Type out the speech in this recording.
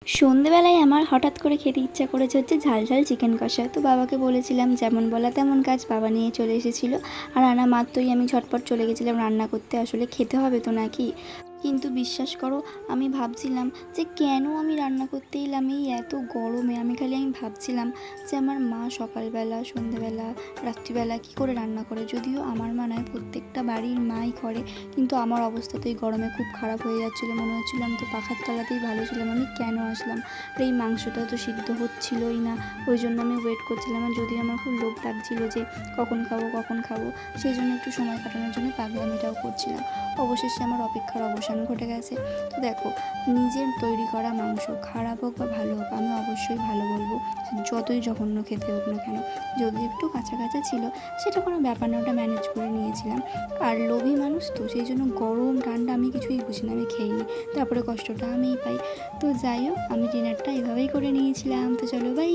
সন্ধেবেলায় আমার হঠাৎ করে খেতে ইচ্ছা করেছে হচ্ছে ঝাল ঝাল চিকেন কষা। তো বাবাকে বলেছিলাম, যেমন বলা তেমন কাজ, বাবা নিয়ে চলে এসেছিলো। আর আনা মাত্রই আমি ঝটপট চলে গেছিলাম রান্না করতে, আসলে খেতে হবে তো নাকি। কিন্তু বিশ্বাস করো, আমি ভাবছিলাম যে কেন আমি রান্না করতে এলাম এই এত গরমে। আমি ভাবছিলাম যে আমার মা সকালবেলা, সন্ধেবেলা, রাত্রিবেলা কী করে রান্না করে। যদিও আমার মা নয়, প্রত্যেকটা বাড়ির মাই করে, কিন্তু আমার অবস্থা তো এই গরমে খুব খারাপ হয়ে যাচ্ছিলো। মনে হচ্ছিলাম তো পাখার তলাতেই ভালো ছিলাম, আমি কেন আসলাম। আর এই মাংসটা তো সিদ্ধ হচ্ছিলোই না, ওই জন্য আমি ওয়েট করছিলাম। আর যদিও আমার খুব লোভ লাগছিলো যে কখন খাবো কখন খাবো, সেই জন্য একটু সময় কাটানোর জন্য পাগলামিটাও করছিলাম। অবশেষে আমার অপেক্ষার অবসান ঘটে গেছে। তো দেখো, নিজের তৈরি করা মাংস খারাপ হোক বা ভালো হোক, আমি অবশ্যই ভালো বলবো, যতই জঘন্য খেতে হোক না কেন। যদি একটু কাঁচা কাঁচা ছিল সেটা কোনো ব্যাপার না, ওটা ম্যানেজ করে নিয়েছিলাম। আর লোভী মানুষ তো, সেই জন্য গরম ঠান্ডা আমি কিছুই বুঝি না, আমি খেয়ে নিই, তারপরে কষ্টটা আমিই পাই। তো যাই হোক, আমি ডিনারটা এভাবেই করে নিয়েছিলাম। তো চলো, বাই।